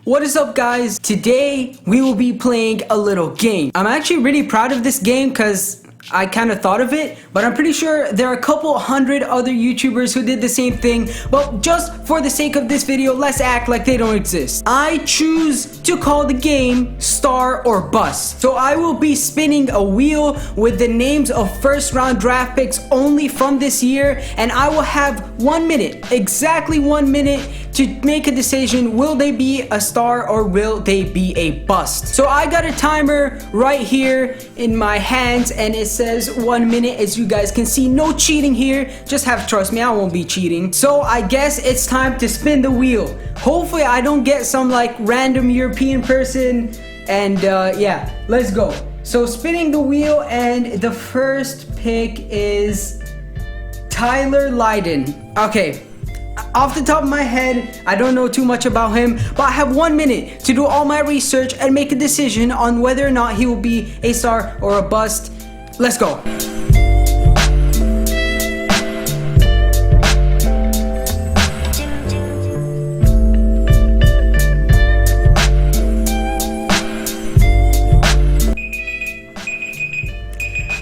What is up, guys? Today we will be playing a little game. I'm actually really proud of this game because I kind of thought of it, but I'm pretty sure there are a couple hundred other YouTubers who did the same thing. But just for the sake of this video, let's act like they don't exist. I choose to call the game Star or Bust. So I will be spinning a wheel with the names of first round draft picks only from this year, and I will have 1 minute, exactly 1 minute, to make a decision. Will they be a star or will they be a bust? So I got a timer right here in my hands and it says 1 minute. As you guys can see, no cheating here. Just have to trust me, I won't be cheating. So I guess it's time to spin the wheel. Hopefully I don't get some like random European person, and yeah, let's go. So spinning the wheel, and the first pick is Tyler Lydon. Okay, off the top of my head, I don't know too much about him, but I have 1 minute to do all my research and make a decision on whether or not he will be a star or a bust. Let's go.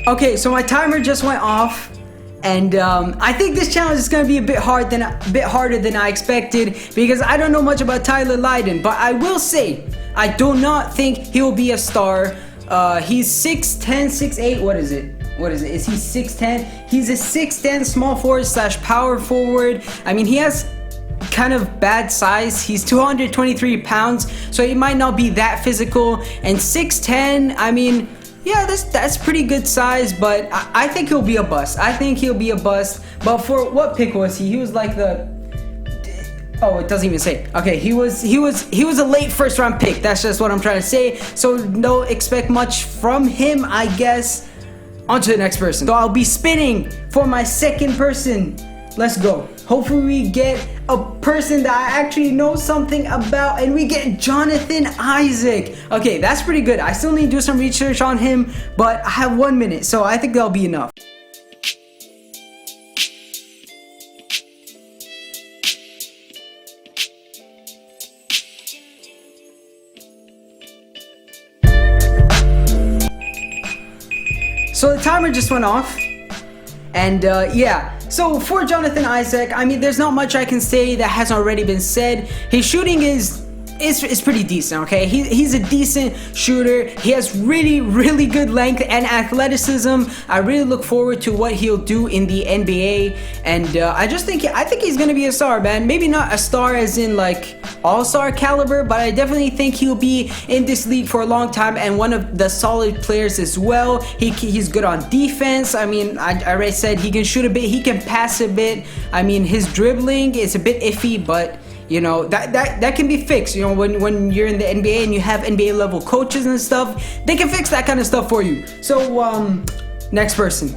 Okay, so my timer just went off. And I think this challenge is going to be a bit harder than I expected, because I don't know much about Tyler Lydon. But I will say, I do not think he will be a star. He's 6'10", 6'8". What is it? Is he 6'10"? He's a 6'10" small forward / power forward. I mean, he has kind of bad size. He's 223 pounds, so he might not be that physical. And 6'10", I mean, yeah, that's pretty good size, but I think he'll be a bust. I think he'll be a bust. But for what pick was he? He was like the... Oh, it doesn't even say. Okay, he was a late first round pick. That's just what I'm trying to say. So don't expect much from him, I guess. On to the next person. So I'll be spinning for my second person. Let's go. Hopefully we get a person that I actually know something about, and we get Jonathan Isaac. Okay, that's pretty good. I still need to do some research on him, but I have 1 minute, so I think that'll be enough. So the timer just went off, and yeah. So for Jonathan Isaac, I mean, there's not much I can say that hasn't already been said. His shooting is pretty decent, okay? He's a decent shooter. He has really good length and athleticism. I really look forward to what he'll do in the NBA, and I think he's gonna be a star, man. Maybe not a star as in like all-star caliber, but I definitely think he'll be in this league for a long time and one of the solid players as well. He's good on defense. I mean, I already said he can shoot a bit, he can pass a bit. I mean, his dribbling is a bit iffy, but you know, that can be fixed. You know, when you're in the NBA and you have NBA level coaches and stuff, they can fix that kind of stuff for you. So next person.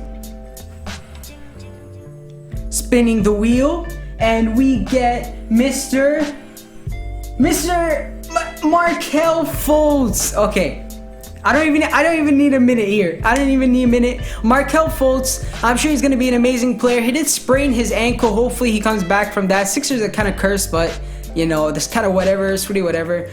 Spinning the wheel, and we get Mr. Markelle Fultz. Okay, I don't even need a minute here. I don't even need a minute. Markelle Fultz, I'm sure he's gonna be an amazing player. He did sprain his ankle. Hopefully he comes back from that. Sixers are kind of cursed, but you know, that's kind of whatever. It's pretty whatever.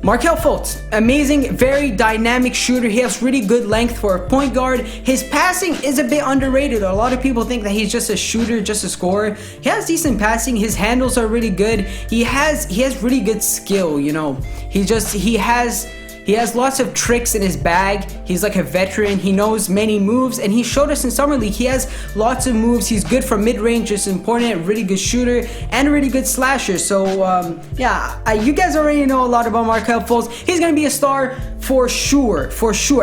Markelle Fultz, amazing, very dynamic shooter. He has really good length for a point guard. His passing is a bit underrated. A lot of people think that he's just a shooter, just a scorer. He has decent passing. His handles are really good. He has really good skill. You know, he has lots of tricks in his bag. He's like a veteran. He knows many moves, and he showed us in Summer League. He has lots of moves. He's good from mid-range, just important, really good shooter, and a really good slasher. So, yeah, you guys already know a lot about Markelle Fultz. He's going to be a star for sure,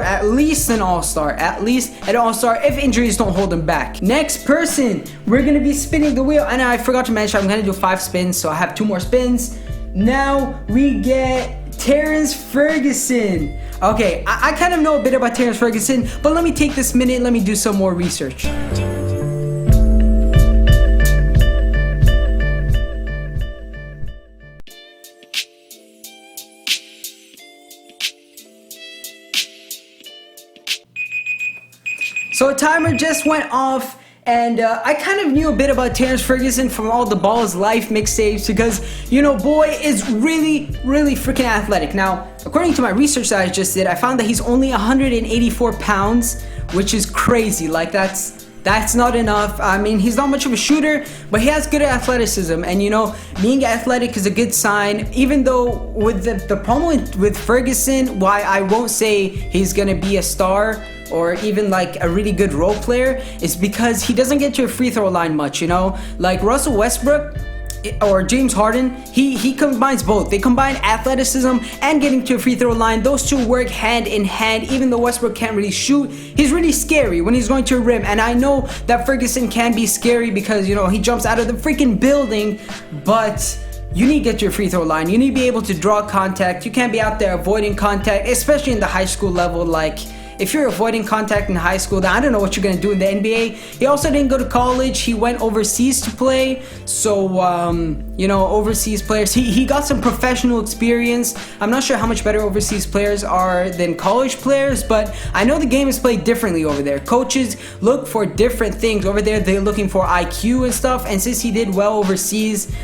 at least an all-star, if injuries don't hold him back. Next person, we're going to be spinning the wheel, and I forgot to mention I'm going to do 5 spins, so I have 2 more spins. Now we get Terrence Ferguson. Okay, I kind of know a bit about Terrence Ferguson, but let me take this minute, let me do some more research. So a timer just went off, And I kind of knew a bit about Terrence Ferguson from all the Ball's Life mixtapes because, you know, boy is really freaking athletic. Now, according to my research that I just did, I found that he's only 184 pounds, which is crazy. Like, that's not enough. I mean, he's not much of a shooter, but he has good athleticism. And, you know, being athletic is a good sign. Even though with the problem with Ferguson, why I won't say he's going to be a star or even like a really good role player, is because he doesn't get to a free throw line much, you know? Like Russell Westbrook or James Harden, he combines both. They combine athleticism and getting to a free throw line. Those two work hand in hand. Even though Westbrook can't really shoot, he's really scary when he's going to a rim. And I know that Ferguson can be scary because, you know, he jumps out of the freaking building, but you need to get to your free throw line. You need to be able to draw contact. You can't be out there avoiding contact, especially in the high school level. Like, if you're avoiding contact in high school, then I don't know what you're going to do in the NBA. He also didn't go to college. He went overseas to play. So, you know, overseas players, he got some professional experience. I'm not sure how much better overseas players are than college players, but I know the game is played differently over there. Coaches look for different things. Over there, they're looking for IQ and stuff. And since he did well overseas,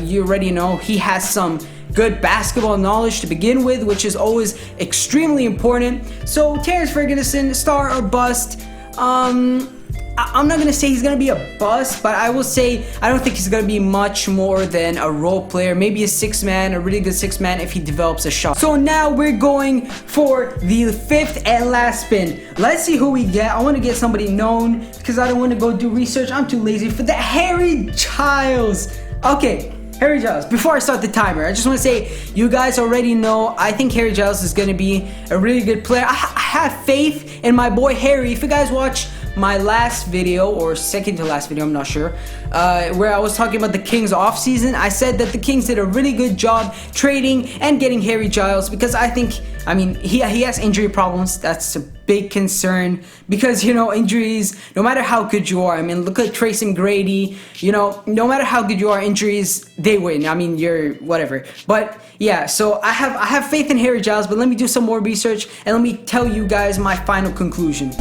you already know he has some good basketball knowledge to begin with, which is always extremely important. So Terrence Ferguson, star or bust? I'm not gonna say he's gonna be a bust, but I will say I don't think he's gonna be much more than a role player, maybe a six man, a really good six man if he develops a shot. So now we're going for the fifth and last spin. Let's see who we get. I want to get somebody known because I don't want to go do research. I'm too lazy for that. Harry Giles. Okay, Harry Giles. Before I start the timer, I just want to say, you guys already know, I think Harry Giles is going to be a really good player. I have faith in my boy Harry. If you guys watch my last video, or second to last video, I'm not sure, where I was talking about the Kings offseason, I said that the Kings did a really good job trading and getting Harry Giles because I think, I mean, he has injury problems. That's a big concern because, you know, injuries, no matter how good you are, I mean, look at Trace Grady, you know, no matter how good you are, injuries, they win. I mean, you're whatever. But yeah, so I have faith in Harry Giles, but let me do some more research and let me tell you guys my final conclusion.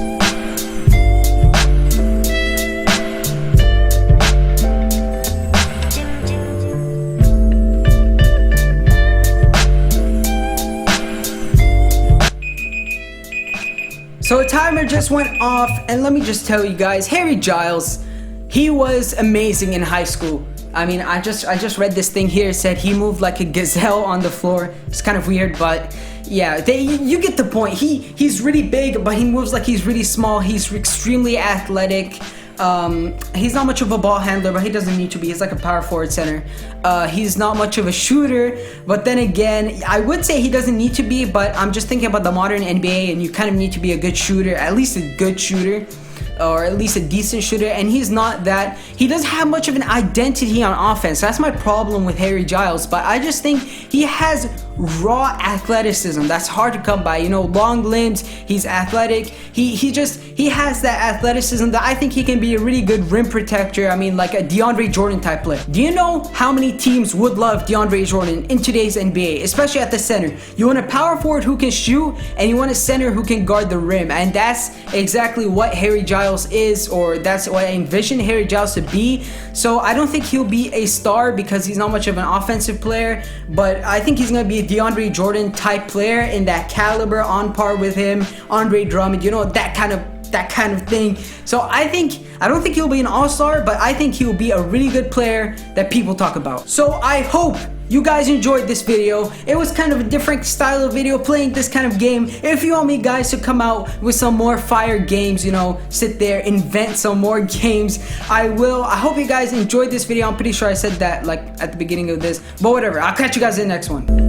So a timer just went off, and let me just tell you guys, Harry Giles, he was amazing in high school. I mean, I just read this thing here. It said he moved like a gazelle on the floor. It's kind of weird, but yeah, you get the point. He's really big, but he moves like he's really small. He's extremely athletic. He's not much of a ball handler, but he doesn't need to be. He's like a power forward center. He's not much of a shooter, but then again, I would say he doesn't need to be, but I'm just thinking about the modern NBA, and you kind of need to be a good shooter, at least a good shooter, or at least a decent shooter, and he's not that. He doesn't have much of an identity on offense. That's my problem with Harry Giles, but I just think he has raw athleticism that's hard to come by. You know, long limbs, he's athletic. He has that athleticism that I think he can be a really good rim protector. I mean, like a DeAndre Jordan type player. Do you know how many teams would love DeAndre Jordan in today's NBA, especially at the center? You want a power forward who can shoot, and you want a center who can guard the rim, and that's exactly what Harry Giles is, or that's what I envision Harry Giles to be. So I don't think he'll be a star because he's not much of an offensive player, but I think he's gonna be a DeAndre Jordan type player in that caliber, on par with him, Andre Drummond, you know, that kind of thing. So I don't think he'll be an all-star, but I think he'll be a really good player that people talk about. So I hope you guys enjoyed this video. It was kind of a different style of video, playing this kind of game. If you want me guys to come out with some more fire games, you know, sit there, invent some more games, I will. I hope you guys enjoyed this video. I'm pretty sure I said that like at the beginning of this, but whatever. I'll catch you guys in the next one.